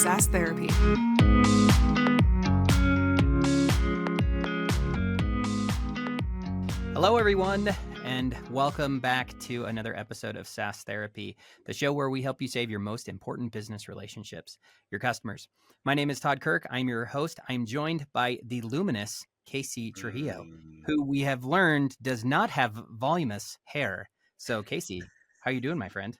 SaaS Therapy. Hello, everyone, and welcome back to another episode of SaaS Therapy, the show where we help you save your most important business relationships, your customers. My name is Todd Kirk. I'm your host. I'm joined by the luminous Casey Trujillo, who we have learned does not have voluminous hair. So, Casey, how are you doing, my friend?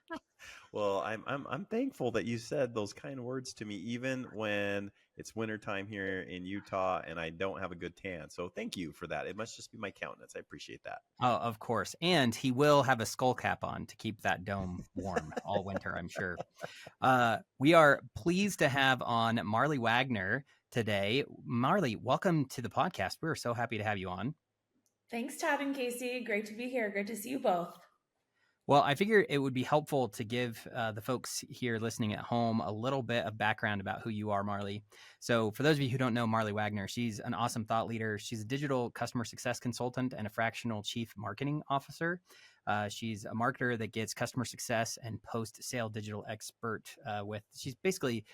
Well, I'm thankful that you said those kind words to me, even when it's wintertime here in Utah and I don't have a good tan. So thank you for that. It must just be my countenance. I appreciate that. Oh, of course. And he will have a skull cap on to keep that dome warm all winter, I'm sure. We are pleased to have on Marley Wagner today. Marley, welcome to the podcast. We're so happy to have you on. Thanks, Todd and Casey. Great to be here. Great to see you both. Well, I figure it would be helpful to give the folks here listening at home a little bit of background about who you are, Marley. So for those of you who don't know Marley Wagner, she's an awesome thought leader. She's a digital customer success consultant and a fractional chief marketing officer. She's a marketer that gets customer success and post-sale digital expert she's basically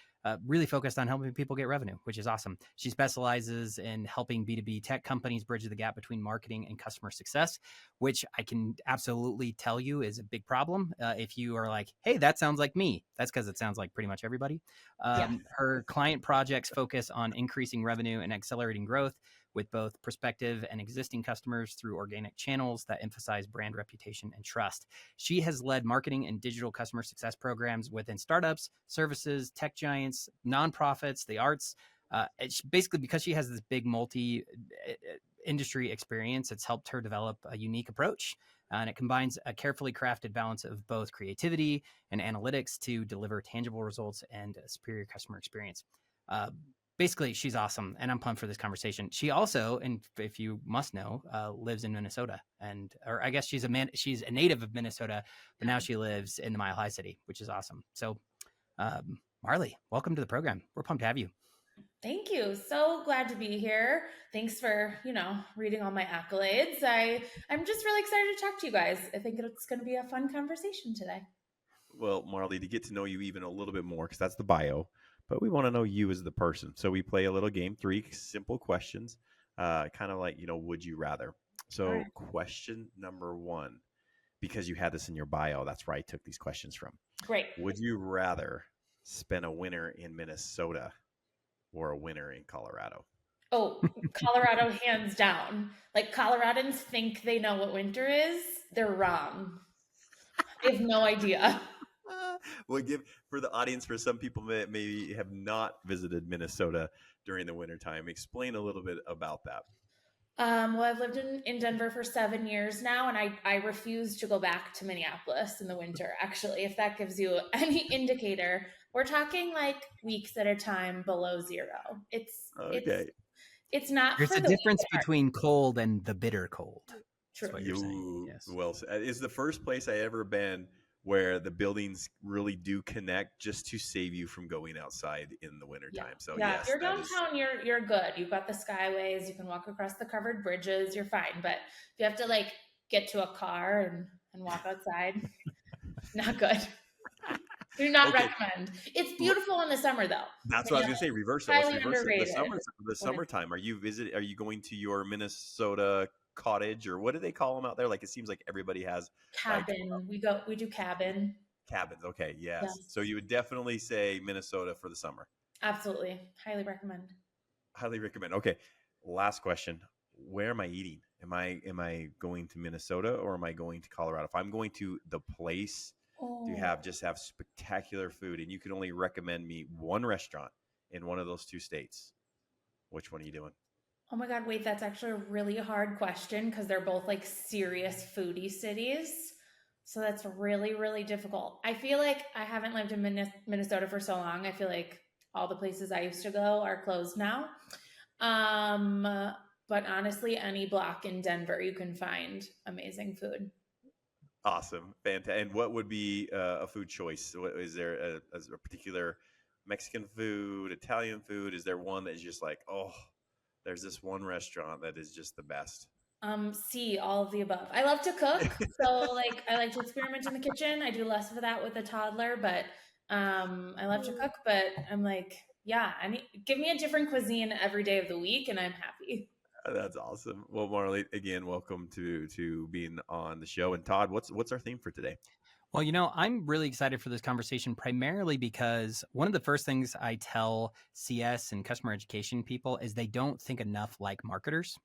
really focused on helping people get revenue, which is awesome. She specializes in helping B2B tech companies bridge the gap between marketing and customer success, which I can absolutely tell you is a big problem. If you are like, hey, that sounds like me, that's because it sounds like pretty much everybody. Her client projects focus on increasing revenue and accelerating growth with both prospective and existing customers through organic channels that emphasize brand reputation and trust. She has led marketing and digital customer success programs within startups, services, tech giants, nonprofits, the arts. Basically, because she has this big multi-industry experience, it's helped her develop a unique approach. And it combines a carefully crafted balance of both creativity and analytics to deliver tangible results and a superior customer experience. Basically, she's awesome, and I'm pumped for this conversation. She also, and if you must know, lives in Minnesota, or I guess she's a native of Minnesota, but now she lives in the Mile High City, which is awesome. So, Marley, welcome to the program. We're pumped to have you. Thank you. So glad to be here. Thanks for, reading all my accolades. I'm just really excited to talk to you guys. I think it's going to be a fun conversation today. Well, Marley, to get to know you even a little bit more, because that's the bio, but we want to know you as the person. So we play a little game, 3 simple questions, kind of like, would you rather? So right. Question number 1, because you had this in your bio, that's where I took these questions from. Great. Would you rather spend a winter in Minnesota or a winter in Colorado? Oh, Colorado, hands down. Like, Coloradans think they know what winter is. They're wrong. They have no idea. We'll give for the audience, for some people that maybe have not visited Minnesota during the wintertime, explain a little bit about that. Well, I've lived in Denver for 7 years now, and I refuse to go back to Minneapolis in the winter. Actually, if that gives you any indicator, we're talking like weeks at a time below zero. It's not. There's a difference between cold and the bitter cold. True. That's what you're saying. Yes. Well, it's the first place I ever been where the buildings really do connect just to save you from going outside in the wintertime. So yes, if you're downtown, you're good. You've got the skyways, you can walk across the covered bridges, you're fine. But if you have to get to a car and walk outside, not good. Do not recommend. It's beautiful in the summer though. That's what I was gonna say. Reverse it. Let's reverse it. The summertime. Are you going to your Minnesota cottage, or what do they call them out there? Like, it seems like everybody has cabin. We do cabins. Okay. Yes. So you would definitely say Minnesota for the summer. Absolutely. Highly recommend. Okay. Last question. Where am I eating? Am I going to Minnesota or am I going to Colorado? If I'm going to the place to have spectacular food, and you can only recommend me one restaurant in one of those 2 states, which one are you doing? Oh my God, wait, that's actually a really hard question because they're both like serious foodie cities. So that's really, really difficult. I feel like I haven't lived in Minnesota for so long. I feel like all the places I used to go are closed now. But honestly, any block in Denver, you can find amazing food. Awesome. Fantastic. And what would be a food choice? Is there a particular Mexican food, Italian food? Is there one that is just like, oh, there's this one restaurant that is just the best? C, all of the above. I love to cook. So I like to experiment in the kitchen. I do less of that with a toddler, but I love to cook, but I'm like, yeah, give me a different cuisine every day of the week and I'm happy. That's awesome. Well, Marley, again, welcome to being on the show. And Todd, what's our theme for today? Well, I'm really excited for this conversation primarily because one of the first things I tell CS and customer education people is they don't think enough like marketers.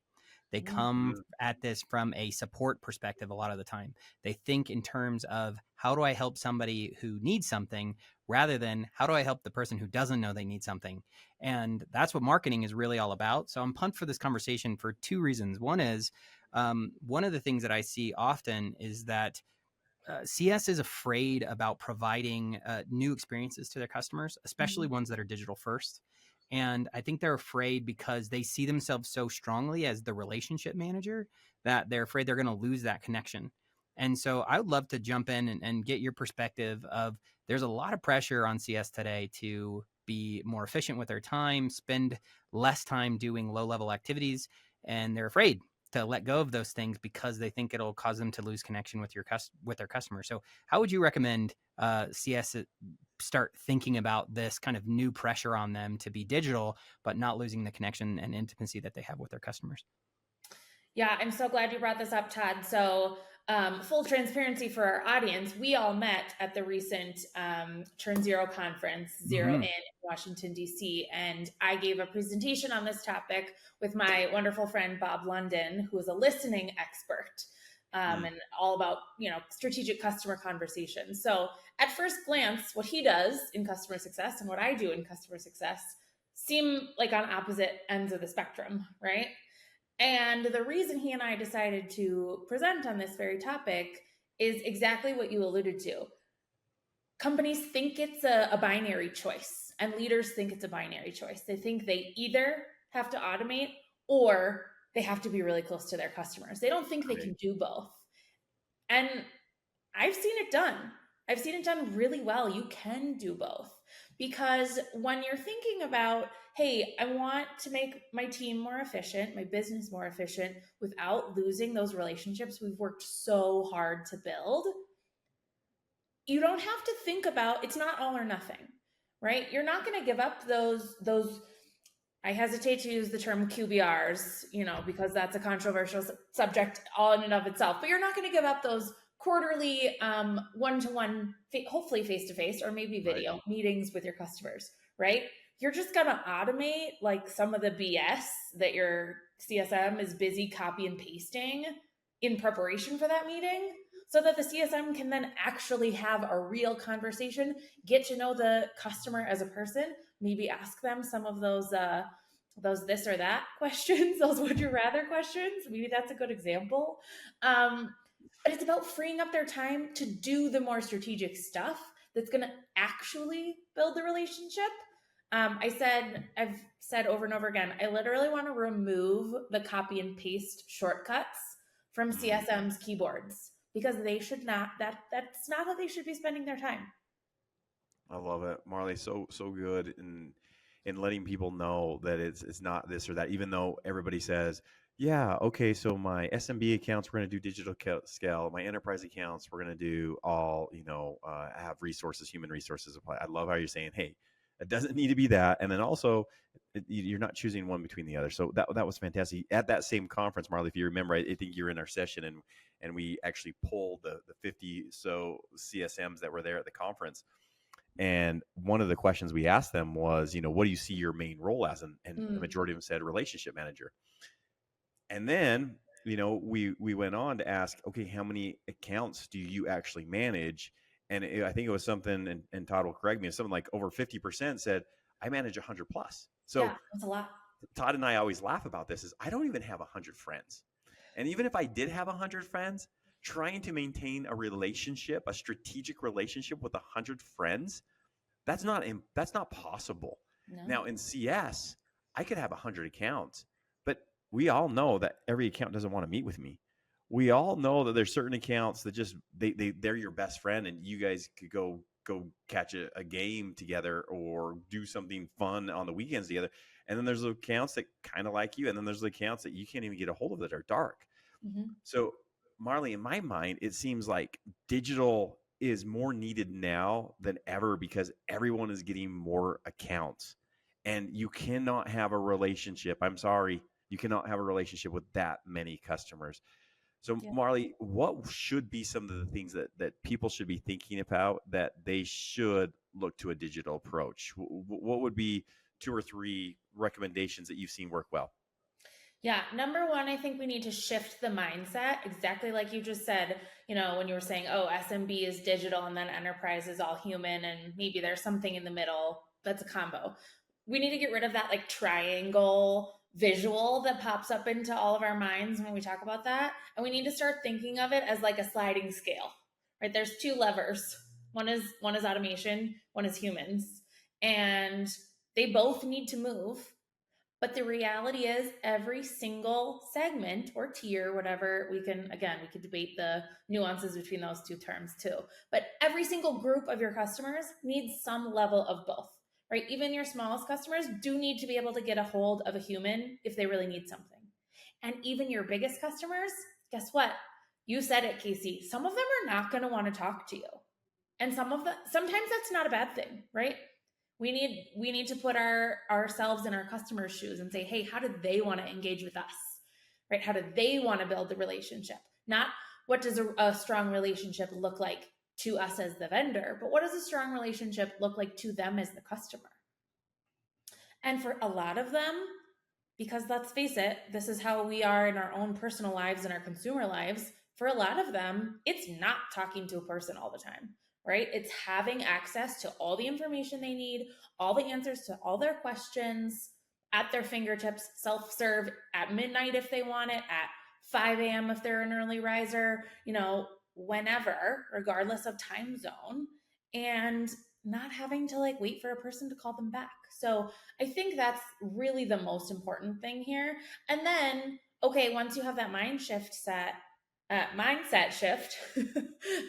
They come at this from a support perspective a lot of the time. They think in terms of how do I help somebody who needs something rather than how do I help the person who doesn't know they need something. And that's what marketing is really all about. So I'm pumped for this conversation for two reasons. One is one of the things that I see often is that CS is afraid about providing new experiences to their customers, especially ones that are digital first. And I think they're afraid because they see themselves so strongly as the relationship manager that they're afraid they're going to lose that connection. And so I would love to jump in and get your perspective of there's a lot of pressure on CS today to be more efficient with their time, spend less time doing low level activities, and they're afraid to let go of those things because they think it'll cause them to lose connection with their customers. So how would you recommend CS start thinking about this kind of new pressure on them to be digital, but not losing the connection and intimacy that they have with their customers? Yeah, I'm so glad you brought this up, Todd. So full transparency for our audience, we all met at the recent Turn Zero conference, Zero in Washington, D.C. And I gave a presentation on this topic with my wonderful friend, Bob London, who is a listening expert and all about, strategic customer conversations. So at first glance, what he does in customer success and what I do in customer success seem like on opposite ends of the spectrum, right? And the reason he and I decided to present on this very topic is exactly what you alluded to. Companies think it's a binary choice, and leaders think it's a binary choice. They think they either have to automate or they have to be really close to their customers. They don't think they can do both. And I've seen it done. I've seen it done really well. You can do both. Because when you're thinking about, hey, I want to make my team more efficient, my business more efficient, without losing those relationships we've worked so hard to build, you don't have to think about, it's not all or nothing, right? You're not going to give up those, I hesitate to use the term QBRs, because that's a controversial subject all in and of itself, but you're not going to give up those quarterly one-to-one, hopefully face-to-face or maybe video meetings with your customers, right? You're just going to automate like some of the BS that your CSM is busy copy and pasting in preparation for that meeting so that the CSM can then actually have a real conversation, get to know the customer as a person, maybe ask them some of those this or that questions, those would you rather questions. Maybe that's a good example. But it's about freeing up their time to do the more strategic stuff that's going to actually build the relationship. I've said over and over again, I literally want to remove the copy and paste shortcuts from CSM's keyboards because they should not, that's not how they should be spending their time. I love it. Marley, so good in letting people know that it's not this or that, even though everybody says, yeah, okay, so my SMB accounts, we're going to do digital scale. My enterprise accounts, we're going to do all, have resources, human resources apply. I love how you're saying, hey, it doesn't need to be that. And then also, you're not choosing one between the other. So that was fantastic. At that same conference, Marley, if you remember, I think you're in our session and we actually pulled the 50 so CSMs that were there at the conference. And one of the questions we asked them was, what do you see your main role as? And the majority of them said relationship manager. And then, we went on to ask, okay, how many accounts do you actually manage? And I think it was something, and Todd will correct me, something like over 50% said, I manage 100 plus. So yeah, that's a lot. Todd and I always laugh about this is I don't even have 100 friends. And even if I did have 100 friends, trying to maintain a relationship, a strategic relationship with 100 friends, that's not possible. No. Now in CS, I could have 100 accounts, but we all know that every account doesn't want to meet with me. We all know that there's certain accounts that just they're your best friend and you guys could go catch a game together or do something fun on the weekends together. And then there's accounts that kind of like you, and then there's the accounts that you can't even get a hold of that are dark. So Marley, in my mind, it seems like digital is more needed now than ever because everyone is getting more accounts, and you cannot have a relationship. I'm sorry, you cannot have a relationship with that many customers. So Yeah. Marley, what should be some of the things that people should be thinking about that they should look to a digital approach? What would be 2 or 3 recommendations that you've seen work well? Yeah, number one, I think we need to shift the mindset, exactly like you just said, when you were saying, oh, SMB is digital and then enterprise is all human, and maybe there's something in the middle that's a combo. We need to get rid of that like triangle visual that pops up into all of our minds when we talk about that. And we need to start thinking of it as like a sliding scale, right? There's two levers. One is automation, one is humans. And they both need to move, but the reality is, every single segment or tier, whatever, we could debate the nuances between those two terms too. But every single group of your customers needs some level of both, right? Even your smallest customers do need to be able to get a hold of a human if they really need something. And even your biggest customers, guess what? You said it, Casey. Some of them are not going to want to talk to you. And sometimes that's not a bad thing, right? We need to put ourselves in our customers' shoes and say, hey, how do they want to engage with us, right? How do they want to build the relationship? Not what does a strong relationship look like to us as the vendor, but what does a strong relationship look like to them as the customer? And for a lot of them, because let's face it, this is how we are in our own personal lives and our consumer lives. For a lot of them, it's not talking to a person all the time, right? It's having access to all the information they need, all the answers to all their questions at their fingertips, self-serve at midnight if they want it, at 5 a.m. if they're an early riser, whenever, regardless of time zone, and not having to like wait for a person to call them back. So I think that's really the most important thing here. And then, okay, once you have that mindset shift,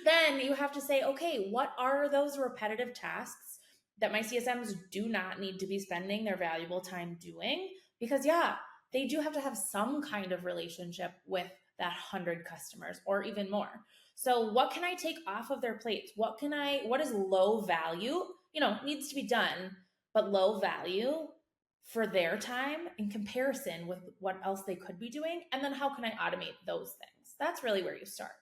then you have to say, okay, what are those repetitive tasks that my CSMs do not need to be spending their valuable time doing? Because yeah, they do have to have some kind of relationship with that 100 customers or even more. So what can I take off of their plates? What is low value? Needs to be done, but low value for their time in comparison with what else they could be doing. And then how can I automate those things? That's really where you start.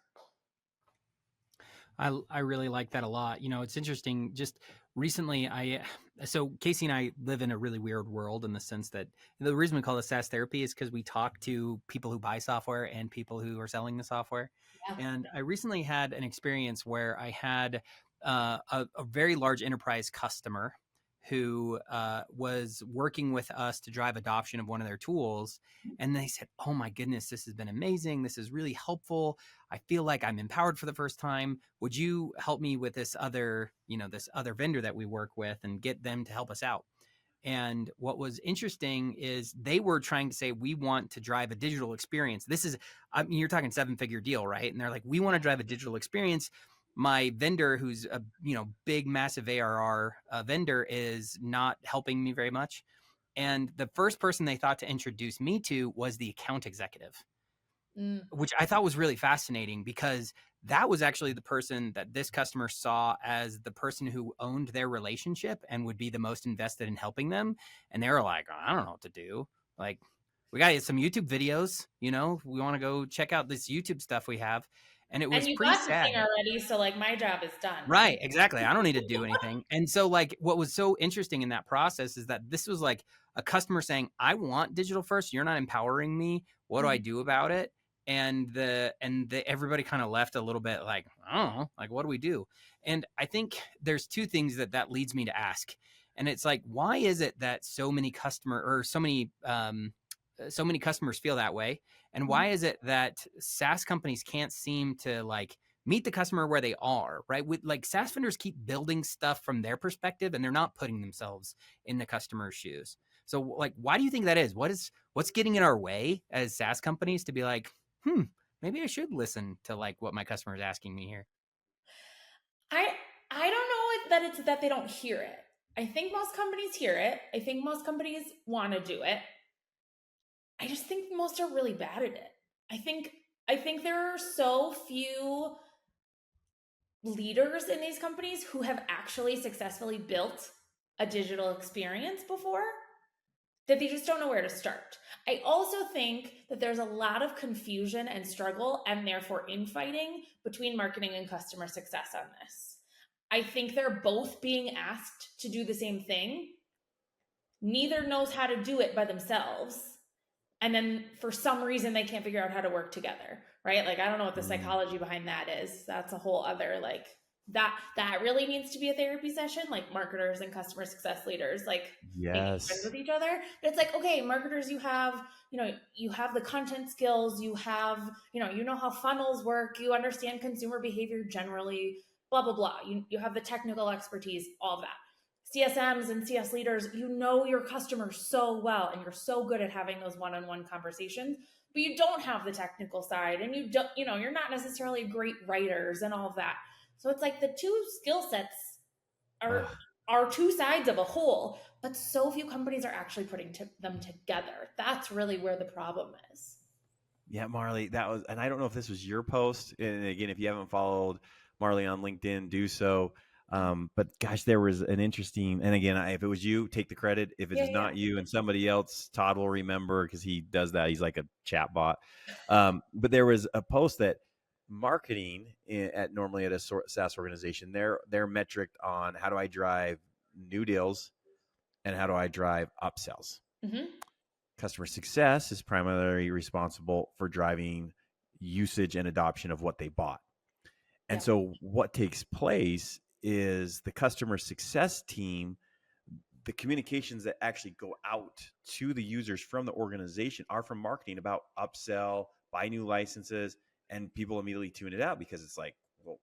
I really like that a lot. It's interesting. Just recently, so Casey and I live in a really weird world in the sense that the reason we call it SaaS therapy is because we talk to people who buy software and people who are selling the software. Yeah. And I recently had an experience where I had a very large enterprise customer who was working with us to drive adoption of one of their tools. And they said, oh my goodness, this has been amazing. This is really helpful. I feel like I'm empowered for the first time. Would you help me with this other vendor that we work with and get them to help us out? And what was interesting is they were trying to say, we want to drive a digital experience. This is, you're talking 7-figure deal, right? And they're like, we want to drive a digital experience. My vendor, who's a big, massive ARR vendor, is not helping me very much. And the first person they thought to introduce me to was the account executive, which I thought was really fascinating because that was actually the person that this customer saw as the person who owned their relationship and would be the most invested in helping them. And they were like, I don't know what to do. Like, we got some YouTube videos, we want to go check out this YouTube stuff we have. And it was and you pretty got the sad. thing already, so like my job is done. Right, exactly. I don't need to do anything. And so like what was so interesting in that process is that this was like a customer saying, I want digital first. You're not empowering me. What do I do about it? And everybody kind of left a little bit like, I don't know, like, what do we do? And I think there's two things that leads me to ask. And it's like, why is it that so many customers feel that way? And why is it that SaaS companies can't seem to like meet the customer where they are, right? With like SaaS vendors keep building stuff from their perspective and they're not putting themselves in the customer's shoes. So like, why do you think that is? What's getting in our way as SaaS companies to be like, maybe I should listen to like what my customer is asking me here? I don't know that it's that they don't hear it. I think most companies hear it. I think most companies want to do it. I just think most are really bad at it. I think there are so few leaders in these companies who have actually successfully built a digital experience before, that they just don't know where to start. I also think that there's a lot of confusion and struggle, and therefore infighting, between marketing and customer success on this. I think they're both being asked to do the same thing. Neither knows how to do it by themselves. And then for some reason, they can't figure out how to work together, right? Like, I don't know what the psychology behind that is. That's a whole other, like, that really needs to be a therapy session, like marketers and customer success leaders, like making friends Yes. with each other. But it's like, okay, marketers, you have the content skills, you have, you know how funnels work, you understand consumer behavior generally, blah, blah, blah. You have the technical expertise, all of that. CSMs and CS leaders, you know your customers so well, and you're so good at having those one-on-one conversations, but you don't have the technical side, and you're not necessarily great writers and all of that. So it's like the two skill sets are two sides of a whole, but so few companies are actually putting them together. That's really where the problem is. Yeah, Marley, that was, and I don't know if this was your post. And again, if you haven't followed Marley on LinkedIn, do so. But gosh, there was an interesting, and again, if it was you, take the credit. If it is not you and somebody else, Todd will remember, because he does that. He's like a chat bot. But there was a post that marketing normally at a SaaS organization, they're metric on how do I drive new deals and how do I drive upsells. Mm-hmm. Customer success is primarily responsible for driving usage and adoption of what they bought. And so what takes place is the customer success team, the communications that actually go out to the users from the organization are from marketing about upsell, buy new licenses, and people immediately tune it out because it's like, well,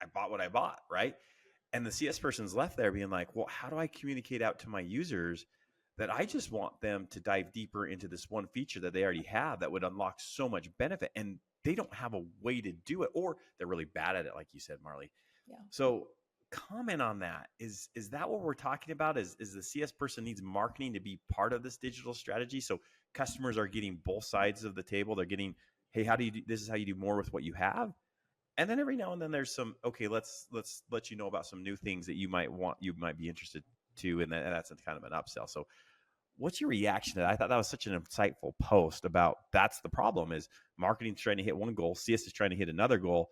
I bought what I bought, right? And the CS person's left there being like, well, how do I communicate out to my users that I just want them to dive deeper into this one feature that they already have that would unlock so much benefit, and they don't have a way to do it, or they're really bad at it, like you said, Marley. Yeah. So comment on that. Is that what we're talking about? Is the CS person needs marketing to be part of this digital strategy? So customers are getting both sides of the table. They're getting, hey, how do you do, this is how you do more with what you have. And then every now and then there's some, okay, let's let you know about some new things that you might be interested to, and that's kind of an upsell. So what's your reaction to that? I thought that was such an insightful post about that's the problem is marketing's trying to hit one goal, CS is trying to hit another goal,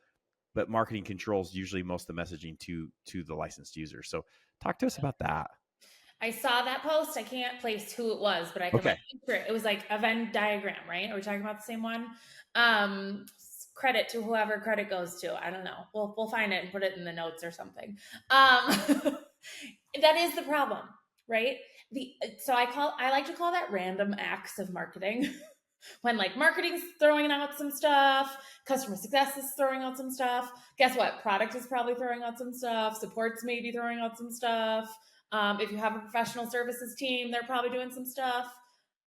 but marketing controls usually most of the messaging to the licensed user. So talk to us about that. I saw that post. I can't place who it was, but I can picture it. It was like a Venn diagram, right? Are we talking about the same one? Credit to whoever credit goes to. I don't know. We'll find it and put it in the notes or something. That is the problem, right? So I like to call that random acts of marketing. When like marketing's throwing out some stuff, customer success is throwing out some stuff. Guess what? Product is probably throwing out some stuff. Support's maybe throwing out some stuff. If you have a professional services team, they're probably doing some stuff.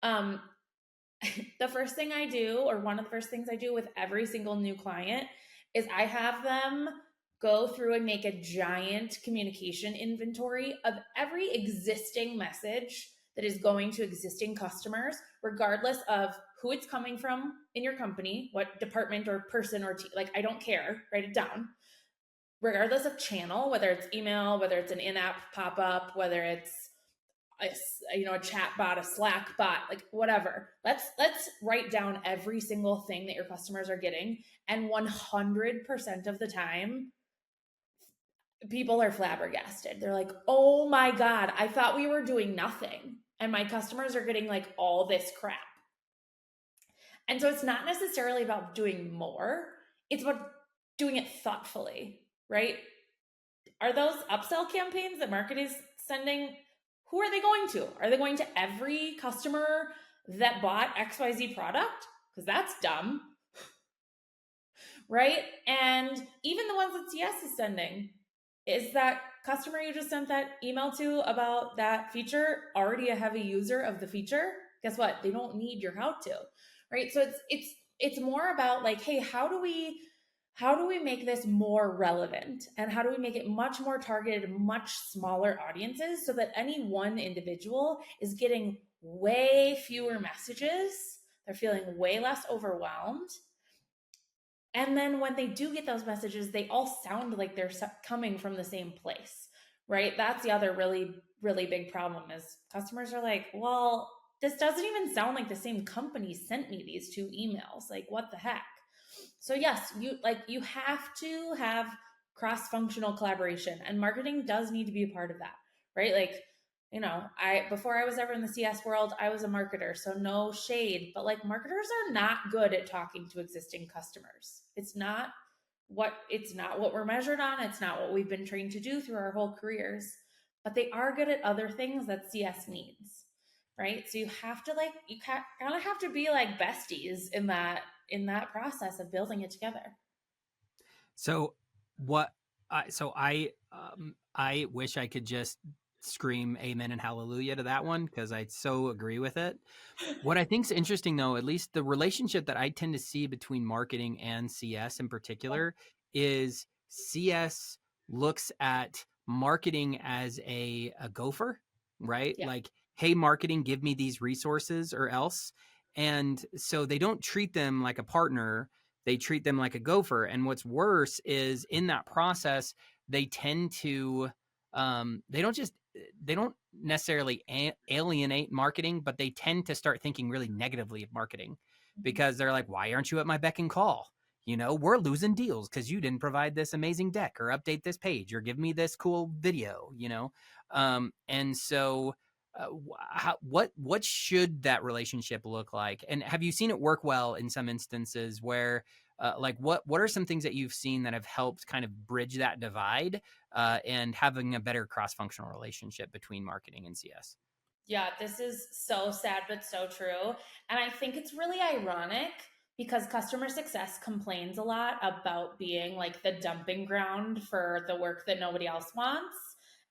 The first thing I do, or one of the first things I do with every single new client, is I have them go through and make a giant communication inventory of every existing message that is going to existing customers, regardless of who it's coming from in your company, what department or person or team, like I don't care, write it down. Regardless of channel, whether it's email, whether it's an in-app pop-up, whether it's a chat bot, a Slack bot, like whatever. Let's write down every single thing that your customers are getting. And 100% of the time, people are flabbergasted. They're like, oh my God, I thought we were doing nothing. And my customers are getting like all this crap. And so it's not necessarily about doing more. It's about doing it thoughtfully, right? Are those upsell campaigns that market is sending, who are they going to? Are they going to every customer that bought XYZ product? Because that's dumb, right? And even the ones that CS is sending, is that customer you just sent that email to about that feature already a heavy user of the feature? Guess what? They don't need your how-to, right? So it's more about like, hey, how do we make this more relevant, and how do we make it much more targeted, much smaller audiences, so that any one individual is getting way fewer messages, they're feeling way less overwhelmed, And then when they do get those messages, they all sound like they're coming from the same place, right? That's the other really, really big problem is customers are like, well, this doesn't even sound like the same company sent me these 2 emails. Like, what the heck? So yes, you have to have cross-functional collaboration, and marketing does need to be a part of that, right? Like, before I was ever in the CS world, I was a marketer, so no shade, but like marketers are not good at talking to existing customers. It's not what we're measured on. It's not what we've been trained to do through our whole careers, but they are good at other things that CS needs, right? So you have to kind of have to be like besties in that process of building it together. So what? I wish I could just scream amen and hallelujah to that one because I so agree with it. What I think is interesting, though, at least the relationship that I tend to see between marketing and CS in particular, is CS looks at marketing as a gopher, right? Yeah. Like, hey, marketing, give me these resources or else. And so they don't treat them like a partner. They treat them like a gopher. And what's worse is in that process, they tend to, they don't necessarily alienate marketing, but they tend to start thinking really negatively of marketing because they're like, why aren't you at my beck and call? We're losing deals because you didn't provide this amazing deck or update this page or give me this cool video, and so what should that relationship look like? And have you seen it work well in some instances where like what are some things that you've seen that have helped kind of bridge that divide and having a better cross-functional relationship between marketing and CS? Yeah, this is so sad, but so true. And I think it's really ironic because customer success complains a lot about being like the dumping ground for the work that nobody else wants.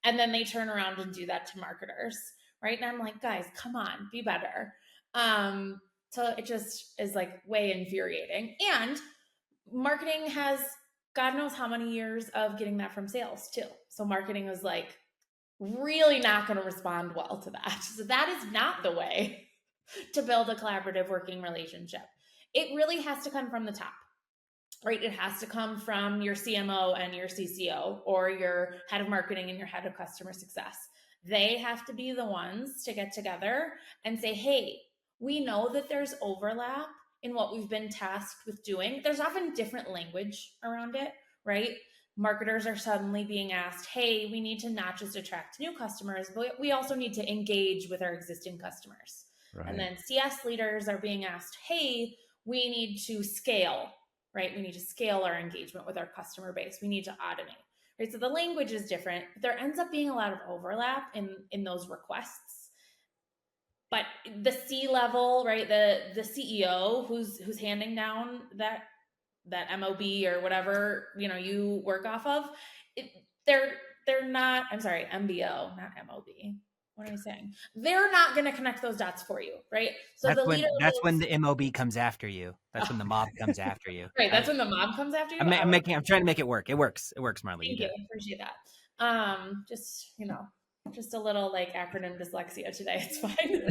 And then they turn around and do that to marketers, right? And I'm like, guys, come on, be better. So it just is like way infuriating. And marketing has God knows how many years of getting that from sales too. So marketing was like, really not going to respond well to that. So that is not the way to build a collaborative working relationship. It really has to come from the top, right? It has to come from your CMO and your CCO or your head of marketing and your head of customer success. They have to be the ones to get together and say, hey, we know that there's overlap in what we've been tasked with doing. There's often different language around it, right? Marketers are suddenly being asked, hey, we need to not just attract new customers, but we also need to engage with our existing customers. Right. And then CS leaders are being asked, hey, we need to scale, right? We need to scale our engagement with our customer base. We need to automate, right? So the language is different, but there ends up being a lot of overlap in those requests. But the C-level, right? The CEO who's handing down that MOB or whatever, you work off of, they're not, I'm sorry, MBO, not MOB. What am I saying? They're not going to connect those dots for you, right? So that's when the MOB comes after you. That's when the mob comes after you. Right, that's when the mob comes after you. I'm trying to make it work. It works, Marley. Thank you. I appreciate that. Just a little like acronym dyslexia today. It's fine.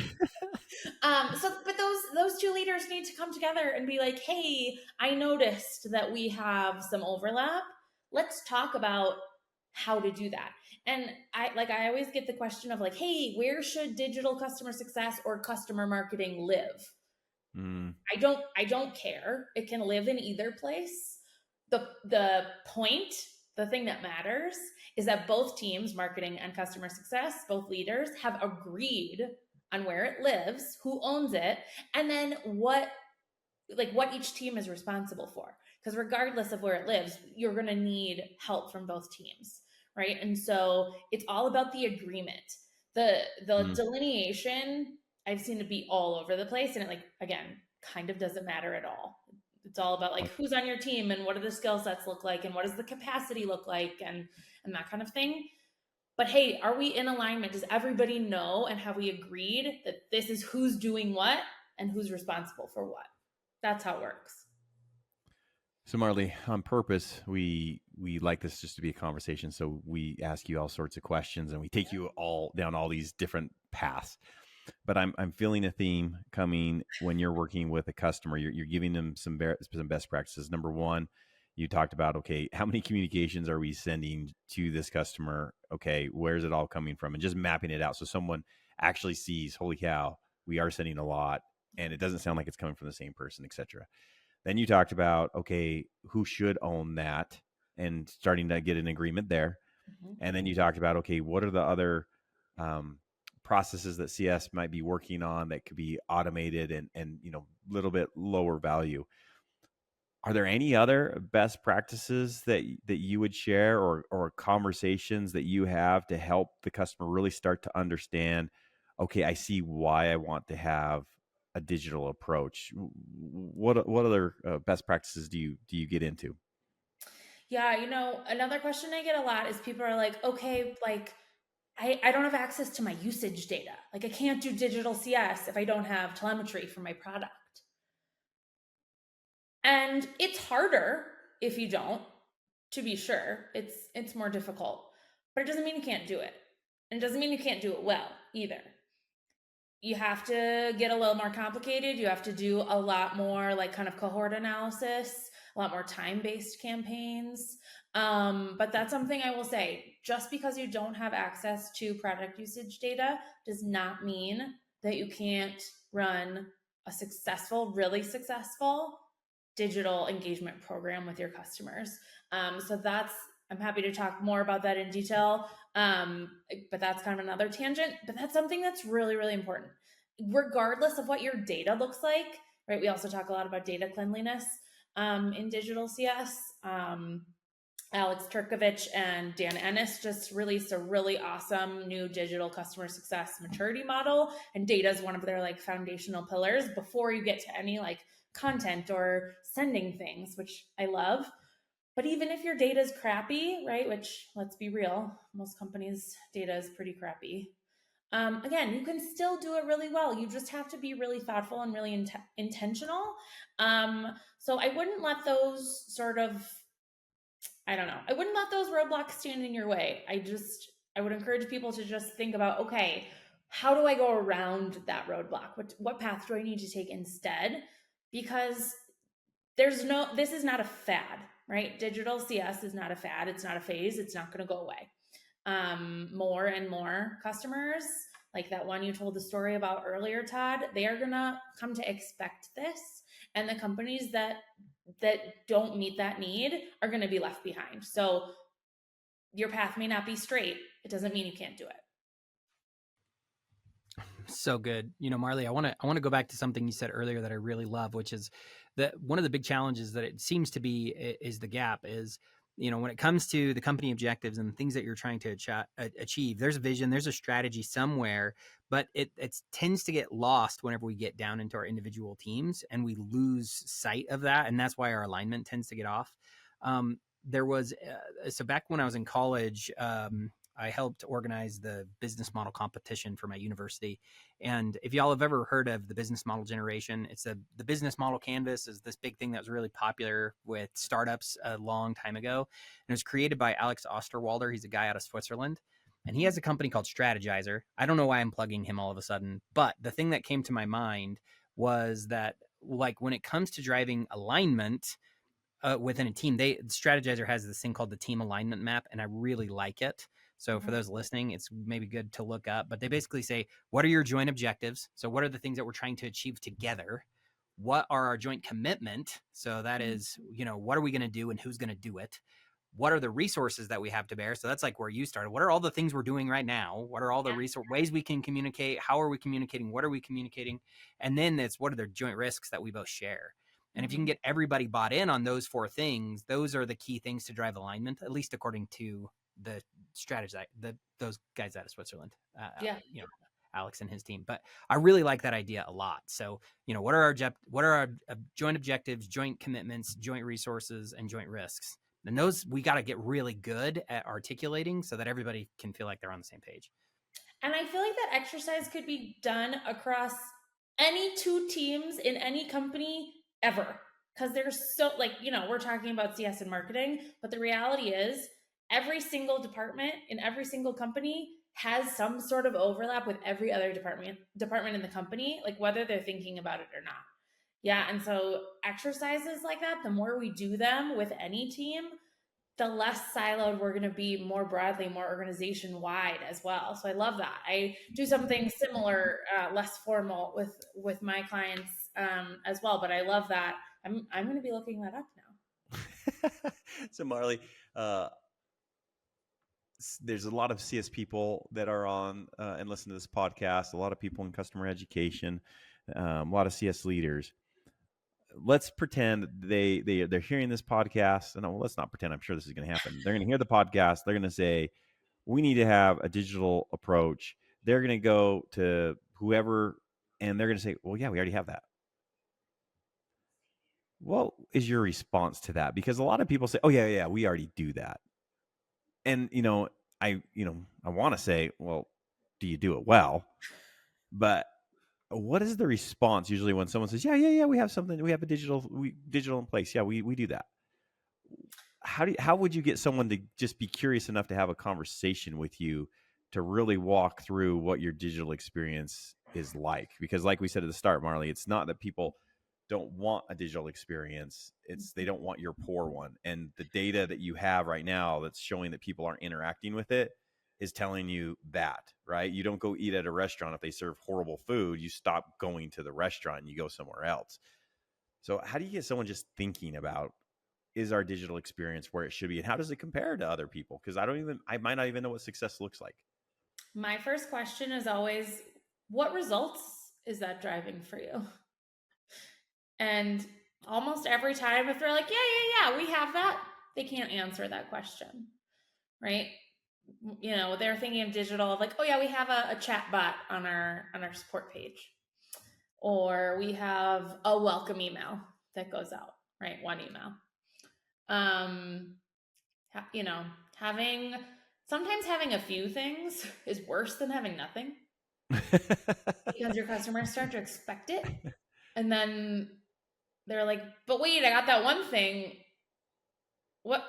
But those two leaders need to come together and be like, hey, I noticed that we have some overlap. Let's talk about how to do that. And I always get the question of like, hey, where should digital customer success or customer marketing live? I don't care. It can live in either place. The point, the thing that matters is that both teams, marketing and customer success, both leaders have agreed on where it lives, who owns it, and then what each team is responsible for. Because regardless of where it lives, you're going to need help from both teams, right? And so it's all about the agreement. The delineation, I've seen it be all over the place, and it again, kind of doesn't matter at all. It's all about who's on your team and what do the skill sets look like and what does the capacity look like and that kind of thing. But hey, are we in alignment? Does everybody know and have we agreed that this is who's doing what and who's responsible for what? That's how it works. So Marley, on purpose, we like this just to be a conversation. So we ask you all sorts of questions and we take you all down all these different paths. but I'm feeling a theme coming when you're working with a customer. You're giving them some best practices. Number one, you talked about, okay, how many communications are we sending to this customer? Okay, where's it all coming from? And just mapping it out so someone actually sees, holy cow, we are sending a lot, and it doesn't sound like it's coming from the same person, etc. Then you talked about, okay, who should own that, and starting to get an agreement there. Mm-hmm. And then you talked about, okay, what are the other um, processes that CS might be working on that could be automated and a little bit lower value. Are there any other best practices that you would share, or conversations that you have to help the customer really start to understand, okay, I see why I want to have a digital approach? What other best practices do you get into? Yeah, another question I get a lot is people are like, okay, like I don't have access to my usage data. Like I can't do digital CS if I don't have telemetry for my product. And it's harder if you don't, to be sure. It's more difficult. But it doesn't mean you can't do it. And it doesn't mean you can't do it well either. You have to get a little more complicated. You have to do a lot more like kind of cohort analysis, a lot more time-based campaigns. But that's something I will say, just because you don't have access to product usage data does not mean that you can't run a successful, really successful digital engagement program with your customers. So I'm happy to talk more about that in detail. But that's kind of another tangent, but that's something that's really, really important. Regardless of what your data looks like, right? We also talk a lot about data cleanliness in digital CS. Alex Turkovich and Dan Ennis just released a really awesome new digital customer success maturity model, and data is one of their like foundational pillars before you get to any like content or sending things, which I love. But even if your data is crappy, right, which let's be real, most companies' data is pretty crappy. Again, you can still do it really well. You just have to be really thoughtful and really intentional. So I wouldn't let those I wouldn't let those roadblocks stand in your way. I would encourage people to just think about, okay, how do I go around that roadblock? What path do I need to take instead? Because this is not a fad, right? Digital CS is not a fad. It's not a phase. It's not going to go away. More and more customers, like that one you told the story about earlier, Todd, they are going to come to expect this. And the companies that don't meet that need are going to be left behind. So your path may not be straight. It doesn't mean you can't do it. So good. Marley, I want to go back to something you said earlier that I really love, which is that one of the big challenges that it seems to be is the gap is, when it comes to the company objectives and the things that you're trying to achieve, there's a vision, there's a strategy somewhere, but it tends to get lost whenever we get down into our individual teams and we lose sight of that. And that's why our alignment tends to get off. There was, so back when I was in college, I helped organize the business model competition for my university. And if y'all have ever heard of the business model generation, it's the business model canvas is this big thing that was really popular with startups a long time ago. And it was created by Alex Osterwalder. He's a guy out of Switzerland. And he has a company called Strategizer. I don't know why I'm plugging him all of a sudden, but the thing that came to my mind was that, like, when it comes to driving alignment within a team, Strategizer has this thing called the team alignment map, and I really like it. So for those listening, it's maybe good to look up, but they basically say, what are your joint objectives? So what are the things that we're trying to achieve together? What are our joint commitment? So that is, what are we going to do and who's going to do it? What are the resources that we have to bear? So that's like where you started. What are all the things we're doing right now? What are all the ways we can communicate? How are we communicating? What are we communicating? And then it's what are the joint risks that we both share? And if you can get everybody bought in on those four things, those are the key things to drive alignment, at least according to the strategy, those guys out of Switzerland, Alex and his team. But I really like that idea a lot. So, what are our joint objectives, joint commitments, joint resources, and joint risks? And those we got to get really good at articulating so that everybody can feel like they're on the same page. And I feel like that exercise could be done across any two teams in any company ever. Because there's we're talking about CS and marketing, but the reality is every single department in every single company has some sort of overlap with every other department in the company, like whether they're thinking about it or not. Yeah. And so exercises like that, the more we do them with any team, the less siloed we're going to be, more broadly, more organization wide as well. So I love that. I do something similar, less formal with my clients as well. But I love that. I'm going to be looking that up now. So Marley, there's a lot of CS people that are on and listen to this podcast. A lot of people in customer education, a lot of CS leaders. Let's pretend they're hearing this podcast, and well, let's not pretend. I'm sure this is going to happen. They're going to hear the podcast. They're going to say, "We need to have a digital approach." They're going to go to whoever, and they're going to say, "Well, yeah, we already have that." What is your response to that? Because a lot of people say, "Oh, yeah, we already do that." And I want to say, "Well, do you do it well?" But what is the response usually when someone says, yeah, we have something, we have a digital in place. Yeah, we do that. How would you get someone to just be curious enough to have a conversation with you to really walk through what your digital experience is like? Because like we said at the start, Marley, it's not that people don't want a digital experience. It's they don't want your poor one. And the data that you have right now that's showing that people aren't interacting with it is telling you that, right? You don't go eat at a restaurant if they serve horrible food. You stop going to the restaurant and you go somewhere else. So how do you get someone just thinking about, is our digital experience where it should be? And how does it compare to other people? Because I might not even know what success looks like. My first question is always, what results is that driving for you? And almost every time, if they're like, yeah, we have that, they can't answer that question, right? They're thinking of digital, like, oh yeah, we have a chat bot on our support page, or we have a welcome email that goes out, right? One email. Sometimes having a few things is worse than having nothing, because your customers start to expect it, and then they're like, but wait, I got that one thing. What?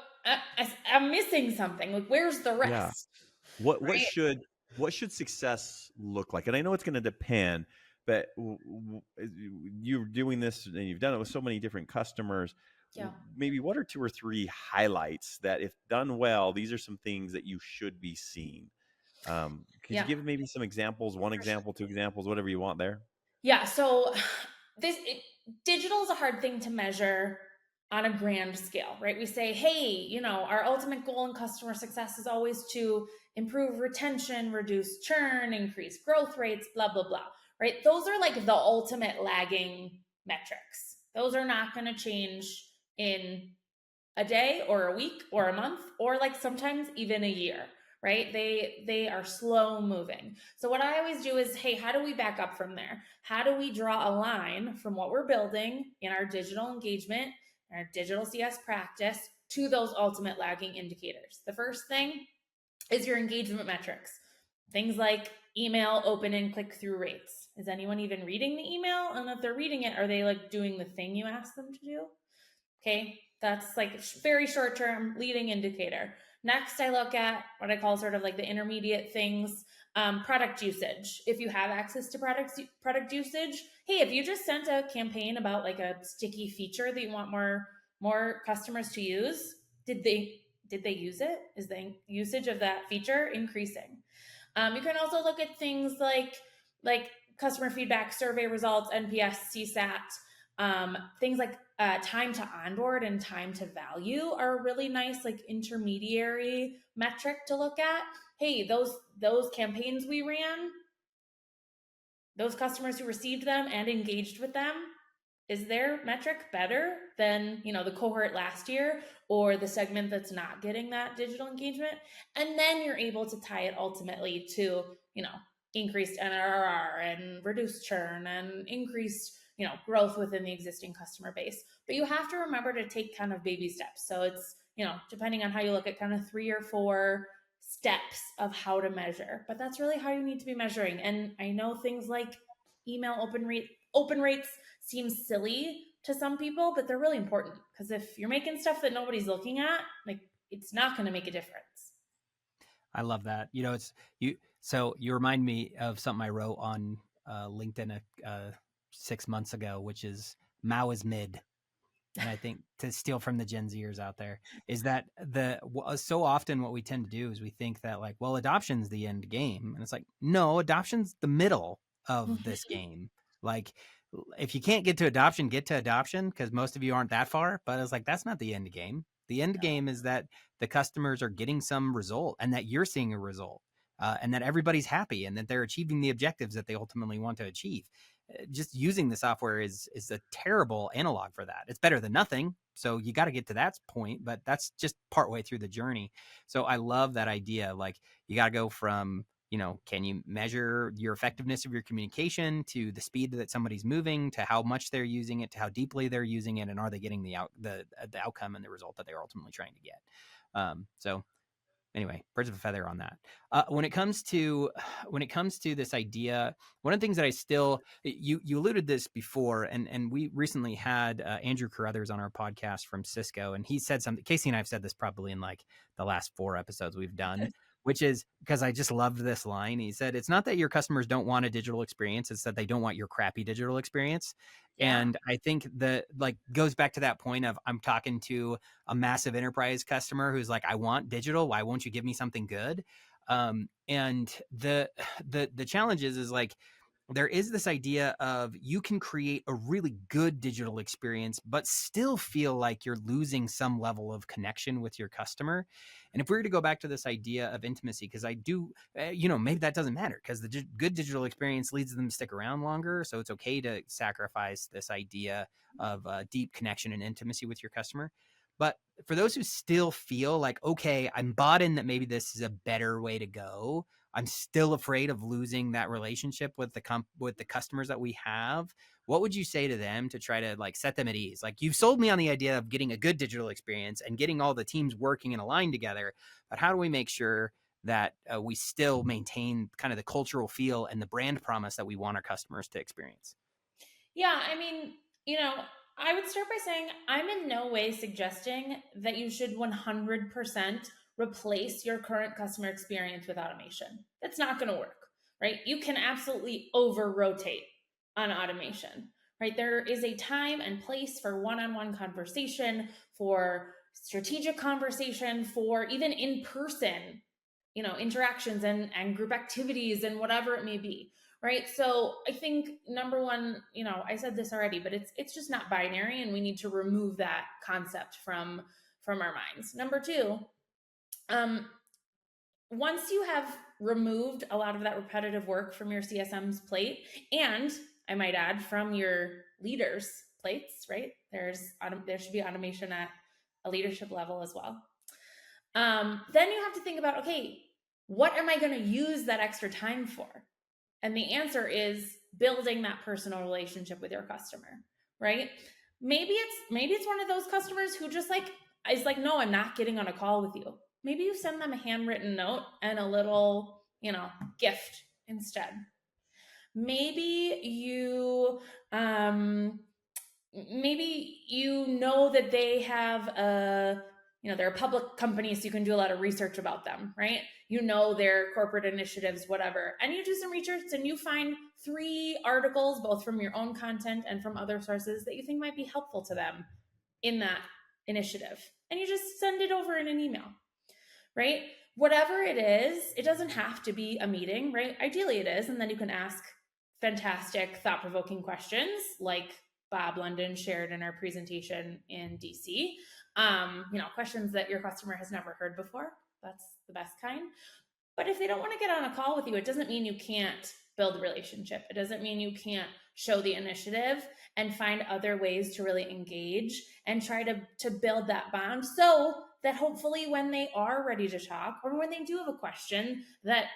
I'm missing something. Like, where's the rest? Yeah. Right? What should success look like? And I know it's going to depend, but you're doing this and you've done it with so many different customers. Yeah. Maybe what are 2 or 3 highlights that, if done well, these are some things that you should be seeing? Could you give maybe some examples, one example, 2 examples, whatever you want there? Yeah. So digital is a hard thing to measure on a grand scale, right? We say, hey, our ultimate goal in customer success is always to improve retention, reduce churn, increase growth rates, blah, blah, blah, right? Those are like the ultimate lagging metrics. Those are not going to change in a day or a week or a month, or like sometimes even a year, right? They are slow moving. So what I always do is, hey, how do we back up from there? How do we draw a line from what we're building in our digital engagement, our digital CS practice, to those ultimate lagging indicators? The first thing is your engagement metrics. Things like email open and click through rates. Is anyone even reading the email? And if they're reading it, are they like doing the thing you asked them to do? Okay, that's like very short term leading indicator. Next, I look at what I call sort of like the intermediate things, product usage. If you have access to product usage, hey, if you just sent a campaign about like a sticky feature that you want more customers to use, did they use it? Is the usage of that feature increasing? You can also look at things like customer feedback, survey results, NPS, CSAT, things like time to onboard and time to value are a really nice like intermediary metric to look at. Hey, those campaigns we ran, those customers who received them and engaged with them, is their metric better than the cohort last year, or the segment that's not getting that digital engagement? And then you're able to tie it ultimately to increased NRR and reduced churn and increased growth within the existing customer base. But you have to remember to take kind of baby steps. So it's depending on how you look at, kind of 3 or 4 steps of how to measure. But that's really how you need to be measuring. And I know things like email open rates seem silly to some people, but they're really important, because if you're making stuff that nobody's looking at, like, it's not going to make a difference. I love that. So you remind me of something I wrote on LinkedIn 6 months ago, which is Mao is mid. And I think to steal from the Gen Zers out there is that so often what we tend to do is we think that like, well, adoption's the end game. And it's like, no, adoption's the middle of this game. Like if you can't get to adoption, because most of you aren't that far. But it's like, that's not the end game. The end game is that the customers are getting some result and that you're seeing a result and that everybody's happy and that they're achieving the objectives that they ultimately want to achieve. Just using the software is a terrible analog for that. It's better than nothing. So you got to get to that point, but that's just partway through the journey. So I love that idea. Like you got to go from, can you measure your effectiveness of your communication to the speed that somebody's moving, to how much they're using it, to how deeply they're using it, and are they getting the outcome and the result that they're ultimately trying to get. So anyway, birds of a feather on that. When it comes to this idea, one of the things that I still you alluded this before, and we recently had Andrew Carruthers on our podcast from Cisco, and he said something. Casey and I have said this probably in like the last 4 episodes we've done, which is because I just loved this line. He said, "It's not that your customers don't want a digital experience; it's that they don't want your crappy digital experience." Yeah. And I think that like goes back to that point of I'm talking to a massive enterprise customer who's like, I want digital. Why won't you give me something good? And the challenge is like, there is this idea of you can create a really good digital experience, but still feel like you're losing some level of connection with your customer. And if we were to go back to this idea of intimacy, because I do, maybe that doesn't matter because the good digital experience leads them to stick around longer. So it's okay to sacrifice this idea of deep connection and intimacy with your customer. But for those who still feel like, okay, I'm bought in that maybe this is a better way to go, I'm still afraid of losing that relationship with the customers that we have. What would you say to them to try to like set them at ease? Like you've sold me on the idea of getting a good digital experience and getting all the teams working and aligned together, but how do we make sure that we still maintain kind of the cultural feel and the brand promise that we want our customers to experience? Yeah, I mean, I would start by saying I'm in no way suggesting that you should 100% replace your current customer experience with automation. That's not going to work, right? You can absolutely over rotate on automation, right? There is a time and place for one-on-one conversation, for strategic conversation, for even in-person, interactions and group activities and whatever it may be. Right. So I think number one, I said this already, but it's just not binary, and we need to remove that concept from our minds. Number two, once you have removed a lot of that repetitive work from your CSM's plate, and I might add from your leaders' plates, right? There should be automation at a leadership level as well. Then you have to think about, okay, what am I going to use that extra time for? And the answer is building that personal relationship with your customer, right? Maybe it's one of those customers who just like is like, no, I'm not getting on a call with you. Maybe you send them a handwritten note and a little, gift instead. Maybe you that they have they're a public company, so you can do a lot of research about them, right? Their corporate initiatives, whatever. And you do some research and you find 3 articles, both from your own content and from other sources, that you think might be helpful to them in that initiative. And you just send it over in an email, right? Whatever it is, it doesn't have to be a meeting, right? Ideally it is. And then you can ask fantastic, thought-provoking questions like Bob London shared in our presentation in DC. Questions that your customer has never heard before. That's the best kind. But if they don't want to get on a call with you, it doesn't mean you can't build a relationship. It doesn't mean you can't show the initiative and find other ways to really engage and try to build that bond, so that hopefully when they are ready to talk, or when they do have a question that,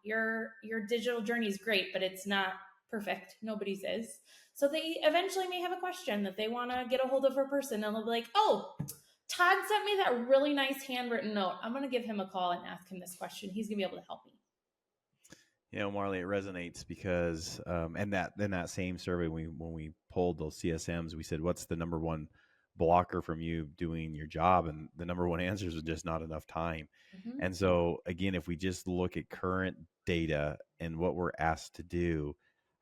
your digital journey is great, but it's not perfect. Nobody's is. So they eventually may have a question that they want to get a hold of her person, and they'll be like, oh, Todd sent me that really nice handwritten note. I'm going to give him a call and ask him this question. He's going to be able to help me. Marley, it resonates because, and that same survey, when we polled those CSMs, we said, what's the number one blocker from you doing your job? And the number one answer is just not enough time. Mm-hmm. And so again, if we just look at current data and what we're asked to do,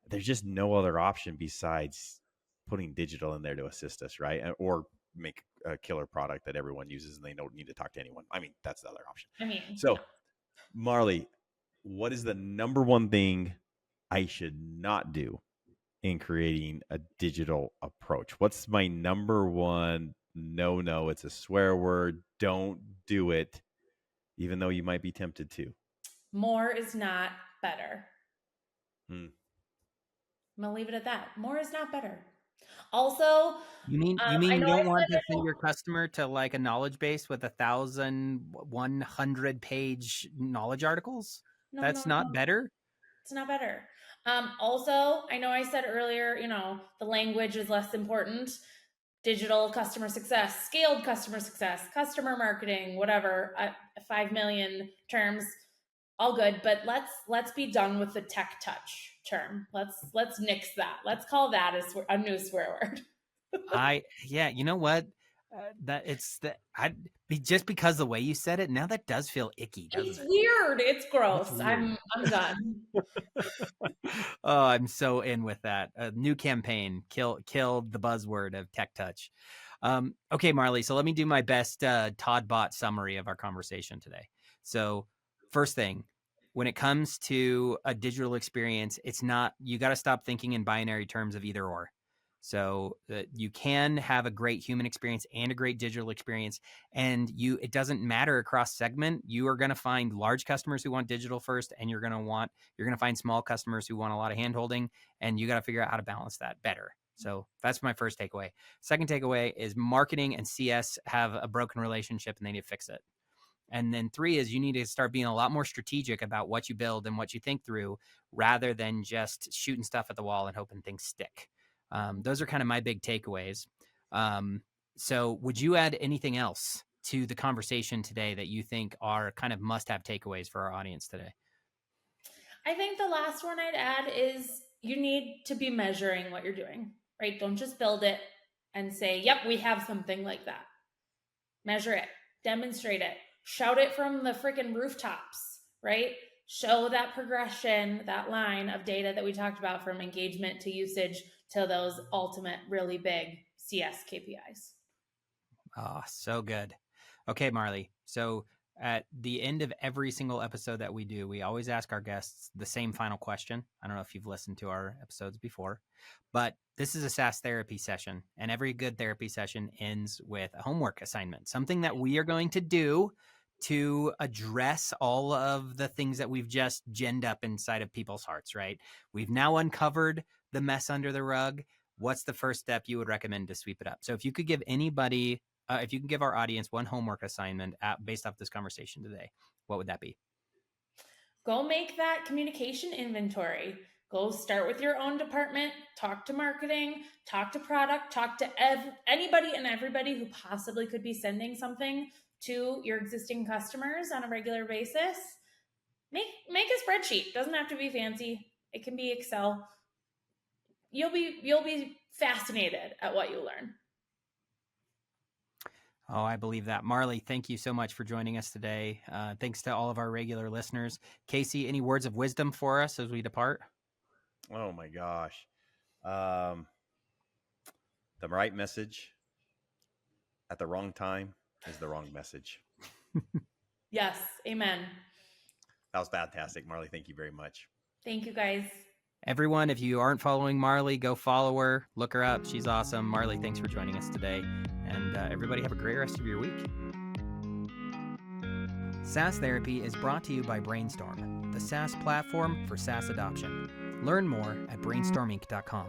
there's just no other option besides putting digital in there to assist us, right? Or make a killer product that everyone uses and they don't need to talk to anyone. I mean, that's the other option. I mean, So, Marley, what is the number one thing I should not do in creating a digital approach? What's my number one no? It's a swear word. Don't do it, even though you might be tempted to. more is not better. Hmm. I'm gonna leave it at that. More is not better. Also, You mean I you know don't I want said to send your customer to like a knowledge base with 1,100 page knowledge articles? That's not better. It's not better. Also, I know I said earlier, the language is less important. Digital customer success, scaled customer success, customer marketing, whatever, 5 million terms, all good. But let's be done with the tech touch term. Let's nix that. Let's call that a new swear word. You know what? Just because the way you said it, now that does feel icky, doesn't It's it? weird. It's gross. It's weird. I'm done. Oh, I'm so in with that. A new campaign, kill the buzzword of tech touch. Okay, Marley. So let me do my best Todd bot summary of our conversation today. So first thing, when it comes to a digital experience, you got to stop thinking in binary terms of either or. So you can have a great human experience and a great digital experience, and it doesn't matter across segment. You are going to find large customers who want digital first, and you're going to find small customers who want a lot of handholding, and you got to figure out how to balance that better. So that's my first takeaway. Second takeaway is marketing and CS have a broken relationship and they need to fix it. And then 3 is you need to start being a lot more strategic about what you build and what you think through rather than just shooting stuff at the wall and hoping things stick. Those are kind of my big takeaways. So would you add anything else to the conversation today that you think are kind of must-have takeaways for our audience today? I think the last one I'd add is you need to be measuring what you're doing, right? Don't just build it and say, yep, we have something like that. Measure it, demonstrate it, shout it from the freaking rooftops, right? Show that progression, that line of data that we talked about from engagement to usage to those ultimate really big CS KPIs. Oh, so good. Okay, Marley. So at the end of every single episode that we do, we always ask our guests the same final question. I don't know if you've listened to our episodes before, but this is a SaaS therapy session, and every good therapy session ends with a homework assignment, something that we are going to do to address all of the things that we've just ginned up inside of people's hearts, right? We've now uncovered the mess under the rug. What's the first step you would recommend to sweep it up? So if you could give if you can give our audience one homework assignment based off this conversation today, what would that be? Go make that communication inventory. Go start with your own department, talk to marketing, talk to product, talk to anybody and everybody who possibly could be sending something to your existing customers on a regular basis. Make a spreadsheet. Doesn't have to be fancy. It can be Excel. You'll be fascinated at what you learn. Oh, I believe that. Marley, thank you so much for joining us today. Thanks to all of our regular listeners. Casey, any words of wisdom for us as we depart? Oh my gosh. The right message at the wrong time is the wrong message. Yes. Amen. That was fantastic, Marley. Thank you very much. Thank you, guys. Everyone, if you aren't following Marley, go follow her. Look her up. She's awesome. Marley, thanks for joining us today. And everybody have a great rest of your week. SaaS Therapy is brought to you by Brainstorm, the SaaS platform for SaaS adoption. Learn more at brainstorminc.com.